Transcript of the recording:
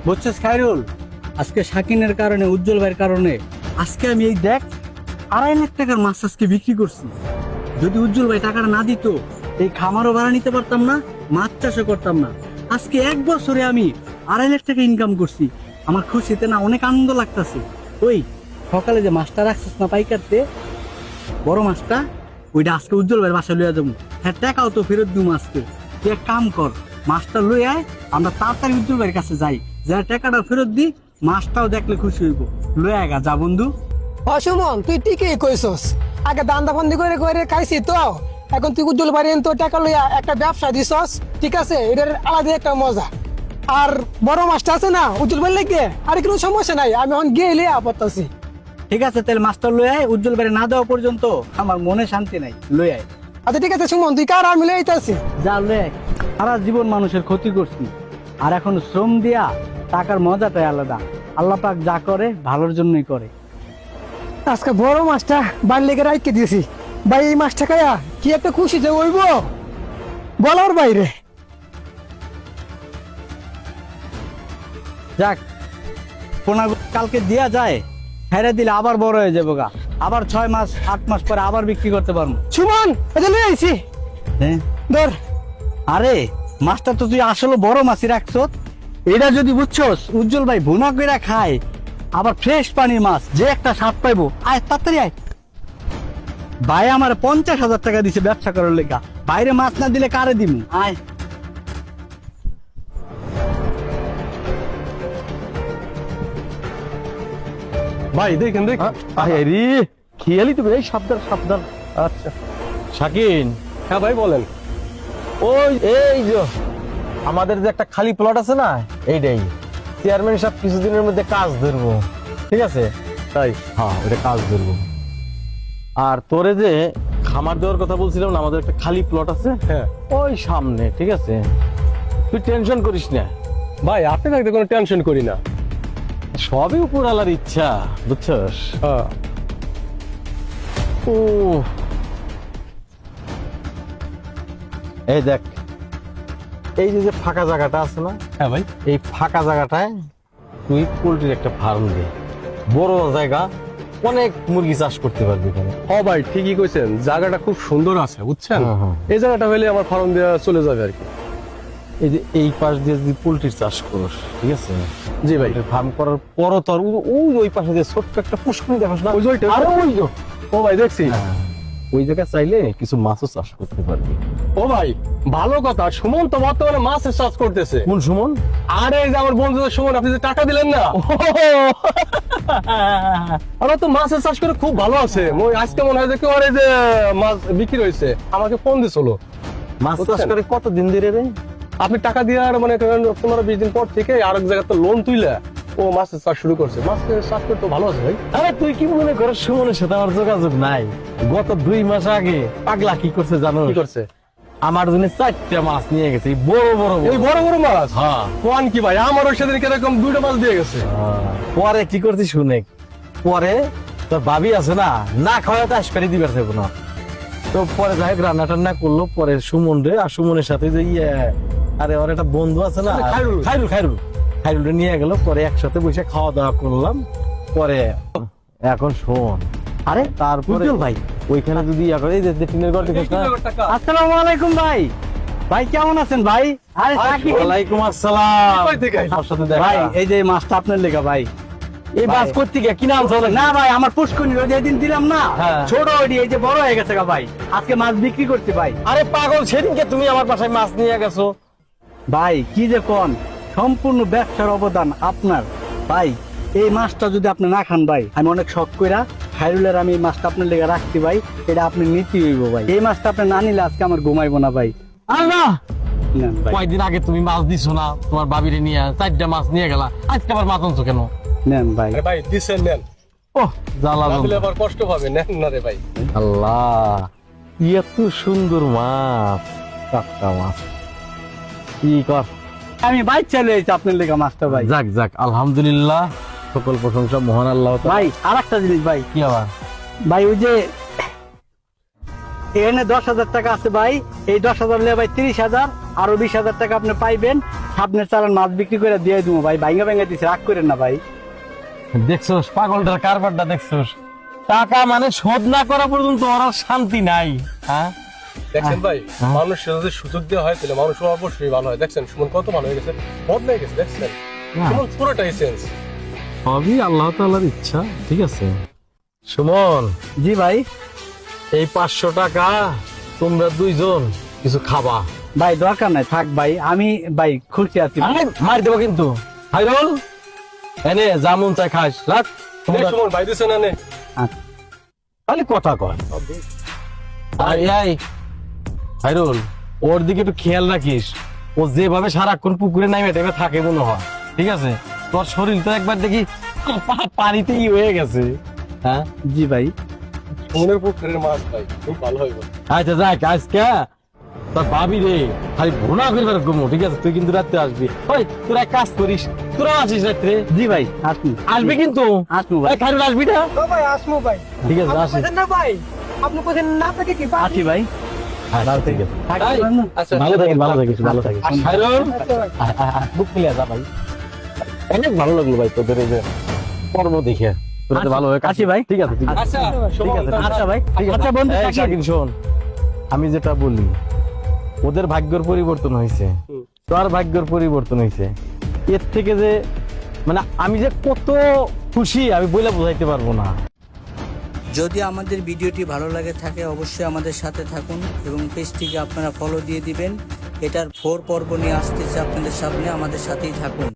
বুঝছিস খায়রুল, আজকে শাকিনের কারণে, উজ্জ্বল ভাইয়ের কারণে আজকে আমি এই দেখ 2.5 লাখ টাকার মাছ আজকে বিক্রি করছি। যদি উজ্জ্বল ভাই টাকাটা না দিত, এই খামারও ভাড়া নিতে পারতাম না, মাছ চাষও করতাম না। আজকে 1 বছরে আমি 2.5 লাখ টাকা ইনকাম করছি। আমার খুশিতে না অনেক আনন্দ লাগতেছে। ওই সকালে যে মাছটা রাখছিস না পাইকারতে, বড় মাছটা, ওইটা আজকে উজ্জ্বল ভাইয়ের বাসায় লইয়া যাবো। হ্যাঁ, টাকাও তো ফেরত দিব আজকে। তুই এক কাম কর, মাছটা লই আয়, আমরা তাড়াতাড়ি উজ্জ্বল ভাইয়ের কাছে যাই, যা টাকাটা ফেরত দি, মাছটাও দেখলে খুশি হইব। লই আয় গা, যা বন্ধু। সুমন, তুই ঠিকই কইছস। আগে দান্দা বন্দি করে করে খাইছি তো, এখন তুই উজ্জ্বল বাড়ি তো টাকা লইয়া একটা ব্যবসা দিছস, ঠিক আছে, এটার আলাদা একটা মজা। আর বড় মাছটা আছে না উজ্জ্বল বাড়ি লেগে, আর কোনো সমস্যা নাই, আমি এখন গেলে আপত্তাছি। ঠিক আছে, তাহলে মাছটা লই আয়। উজ্জ্বল ভাইয়ের না দেওয়া পর্যন্ত আমার মনে শান্তি নাই। লই আয়। আচ্ছা ঠিক আছে সুমন, তুই কার আমি লইতাছি। যা লই আয়। সারা জীবন মানুষের ক্ষতি করছি, আর এখন শ্রম দিয়া টাকার মজাটাই আলাদা। আল্লাহ পাক যা করে ভালোর জন্যই করে। আজকে বড় মাছটা বাড়ি লেগে রাইকে দিয়েছি ভাই। এই মাছটা খায়া কি একটা খুশি যে হইব বলার বাইরে। যাক, পোনা কালকে দেয়া যায়, হেরে দিলে আবার বড় হয়ে যাবো গা। আবার 6 মাস 8 মাস পরে আবার বিক্রি করতে পারবো। সুমন, এটা লই আইছি, হ্যাঁ, ধর। আরে মাছটা তো তুই আসলে বড় মাছই রাখছ। এটা যদি বুঝছস উজ্জ্বল ভাই ভুনা কইরা খায়, আবার ফ্রেশ পানির মাছ, যে একটা স্বাদ পাইবো। আয় তাড়াতাড়ি আয়। ভাই আমার 50,000 টাকা দিছে ব্যবসা করার লেগা, বাইরে মাছ না দিলে কারে দিমু? আয়। ভাই দেখেন দেখ, আরে খেয়ালি তো এই সাবধান সাবধান। আচ্ছা শাকিন, হ্যাঁ ভাই বলেন। ওই এই যে আমাদের যে একটা খালি প্লট আছে না, এইটাই চেয়ারম্যান সাহেব কিছুদিনের মধ্যে কাজ ধরবো, ঠিক আছে? তাই? হ্যাঁ, ওটা কাজ ধরবো। আর তোরে যে খামার দেওয়ার কথা বলছিলাম না, আমাদের একটা খালি প্লট আছে, হ্যাঁ ওই সামনে, ঠিক আছে? তুই টেনশন করিস না ভাই, আপনি থাকতে কোনো টেনশন করি না। সবই উপর আলার ইচ্ছা, বুঝছস? হ্যাঁ ও এই দেখ, এই যে যে ফাঁকা জায়গাটা আছে না, হ্যাঁ ভাই, এই ফাঁকা জায়গাটায় তুই পোল্ট্রির একটা ফার্ম দে। বড় জায়গা, অনেক মুরগি চাষ করতে পারবি এখানে। হ্যাঁ ভাই ঠিকই কইছেন, জায়গাটা খুব সুন্দর আছে বুঝছেন। হ্যাঁ, হ্যাঁ। এই জায়গাটা হলে আমার ফার্ম দেওয়া চলে যাবে আর কি। এই যে এই পাশ দিয়ে যদি পোল্ট্রির চাষ করিস, ঠিক আছে? জি ভাই। ফার্ম করার পরও তোর ওই পাশে যে ছোট্ট একটা পুষ্করণী দেখাস না, ওই যে ওইটা? আরে ওই যে, ও ভাই দেখছি। হ্যাঁ, ওই জায়গায় চাইলে কিছু মাছও চাষ করতে পারবি। ও ভাই ভালো কথা, সুমন তো বর্তমানে মাছের চাষ করতেছে। কোন সুমন? আরে এই যে আমার বন্ধু সুমন, আপনি যে টাকা দিলেন না, আমরা তো মাছের চাষ করে খুব ভালো আছে। আজকে মনে হয় যে কেউ যে মাছ বিক্রি হয়েছে, আমাকে ফোন দিছিল। মাছ চাষ করে কতদিন ধরে রে? আপনি টাকা দিয়ে আর মানে 15-20 দিন পর থেকে আরেক জায়গায় তো লোন তুইলা ও মাছের চাষ শুরু করছে। মাছের চাষ করতে ভালো আছে ভাই। আরে তুই কি মনে করিস সুমনের সাথে আমার যোগাযোগ নাই? গত 2 মাস আগে পাগলা কি করছে জানো? কি করছে? আমার জন্য 4টা মাছ নিয়ে গেছে, এই বড় বড়। এই বড় বড় মাছ? হ্যাঁ। কোন কি ভাই, আমার ওই সেদিন কিরকম 2টা মাছ দিয়ে গেছে। পরে কি করছি শুনে, পরে তোর ভাবি আছে না, না খাওয়া তো আসপারি দিবার থাকবো না। তো পরে যাই হোক রান্না টান্না করলো, পরে সুমন রে আর সুমনের সাথে যে আরে ওর একটা বন্ধু আছে না, খায়রুল। খায়রুল খায়রুল খায়রুল রে নিয়ে গেল। পরে একসাথে বসে খাওয়া দাওয়া করলাম। পরে এখন শোন, আরে তারপরে উজ্জ্বল ভাই, ওইখানে যদি এই যে টিনের ঘর দেখিস না। আসসালামু আলাইকুম ভাই। ভাই কেমন আছেন ভাই? আরে শাকিন। ওয়ালাইকুম আসসালাম। কই থেকে? আমার সাথে দেখা। ভাই এই যে মাছটা আপনার লেখা ভাই। এই মাছ ভাই। করতে গিয়ে কি নাম চলে না ভাই, আমার পুষ্করণী ওই যে দিন দিলাম না, হ্যাঁ। ছোট ওইটি, এই যে বড় হয়ে গেছে গা ভাই। আজকে মাছ বিক্রি করছি ভাই। আরে পাগল, সেদিনকে তুমি আমার বাসায় মাছ নিয়ে গেছো। ভাই কি যে কোন, সম্পূর্ণ ব্যবসার অবদান আপনার ভাই। এই মাছটা যদি আপনি না খান ভাই, আমি অনেক শখ কইরা খায়রুলের আমি এই মাছটা আপনার লেগে রাখছি ভাই। এটা আপনি নিতে হইব ভাই। এই মাছটা আপনি না নিলে আজকে আমার ঘুমাইবো না ভাই। আল্লাহ, নেন ভাই, কয়েকদিন আগে তুমি মাছ দিছো না, তোমার বাবিরে নিয়ে 4টা মাছ নিয়ে গেলা, আজকে আবার মাছ আনছো কেন? নেন ভাই। আরে ভাই দিছেন, নেন। ওহ জ্বালা। না দিলে আবার কষ্ট পাবে, নেন না রে ভাই। আল্লাহ, এত সুন্দর মাছ, টাটকা মাছ। কি কর, আমি বাইক চালিয়ে এসেছি আপনার লেগে মাছটা ভাই। যাক যাক, আলহামদুলিল্লাহ, সকল প্রশংসা মহান আল্লাহ। ভাই আর একটা জিনিস ভাই, কি আবার? ভাই ওই যে এখানে 10,000 টাকা আছে ভাই, এই 10,000 নিয়ে ভাই 30,000 আরো 20,000 টাকা আপনি পাইবেন। আপনার চালান মাছ বিক্রি করে দিয়ে দেবো ভাই, ভাঙ্গা ভাঙ্গা দিচ্ছে, রাগ করেন না ভাই। দেখছোস পাগলটার কারবারটা দেখছোস, টাকা মানে শোধ না করা পর্যন্ত ওর আর শান্তি নাই। হ্যাঁ দেখছেন ভাই, মানুষের যদি সুযোগ দেওয়া হয় তাহলে মানুষ অবশ্যই ভালো হয়। দেখছেন সুমন কত ভালো হয়ে গেছে, বদলে গেছে। দেখছেন সুমন পুরোটাই চেঞ্জ। সবই আল্লাহ তাআলার ইচ্ছা, ঠিক আছে। সুমন, জি ভাই। এই 500 টাকা তোমরা দুইজন কিছু খাবা। ভাই দরকার নাই, থাক ভাই, আমি ভাই খুশি আছি। মার দেবো কিন্তু। হাইরুল, এনে জামুন চাই খাস, রাখ। এই সুমন ভাই দিছে না নে। আচ্ছা। খালি কথা কয়। আর এই হাইরুল, ওর দিকে একটু খেয়াল রাখিস। ও যেভাবে সারাক্ষণ পুকুরে নামে টেমে থাকে মনে হয়, ঠিক আছে। তোর শরীর তো একবার দেখি পানিতেই হয়ে গেছে। হ্যাঁ জি ভাই। সুমনের পুকুরের মাছ ভাই খুব ভালো হইব। আচ্ছা যাক, আজকে তোর ভাবি রে খালি ভোনা করবার ঘুমো, ঠিক আছে। তুই কিন্তু রাত্রে আসবি। ওই তোরা এক কাজ করিস, তোরা আসিস রাত্রে। জি ভাই, আসুন। আসবি কিন্তু। আসবো ভাই। এই খাইরুল আসবি না? ও ভাই আসমু ভাই। ঠিক আছে, আপনি আসি। কোথায় না ভাই? আপনি কোথায় না থেকে কি পারি? আসি ভাই। হ্যাঁ, ঠিক আছে। থাকবেন না? আচ্ছা ভালো থাকিস, ভালো থাকিস, ভালো থাকিস। হাইরুল, আচ্ছা ভাই। বুক মিলিয়ে যা ভাই। অনেক ভালো লাগলো ভাই তোদের এই যে পর্ব দেখে। তোরা তো ভালো হয়ে আসি ভাই। ঠিক আছে, ঠিক আছে। আচ্ছা সুমন আছে, তাহলে- আচ্ছা ভাই। ঠিক আছে। আচ্ছা বন্ধু, এই থাকি। শাকিল শোন, আমি যেটা বলি, ওদের ভাগ্যের পরিবর্তন হয়েছে, তোর ভাগ্যের পরিবর্তন হয়েছে। এর থেকে যে মানে আমি যে কত খুশি আমি বলে বোঝাইতে পারবো না। যদি আমাদের ভিডিওটি ভালো লাগে থাকে অবশ্যই আমাদের সাথে থাকুন এবং পেজটিকে আপনারা ফলো দিয়ে দিবেন। এটার 4 পর্ব নিয়ে আসতেছে আপনাদের সামনে, আমাদের সাথেই থাকুন।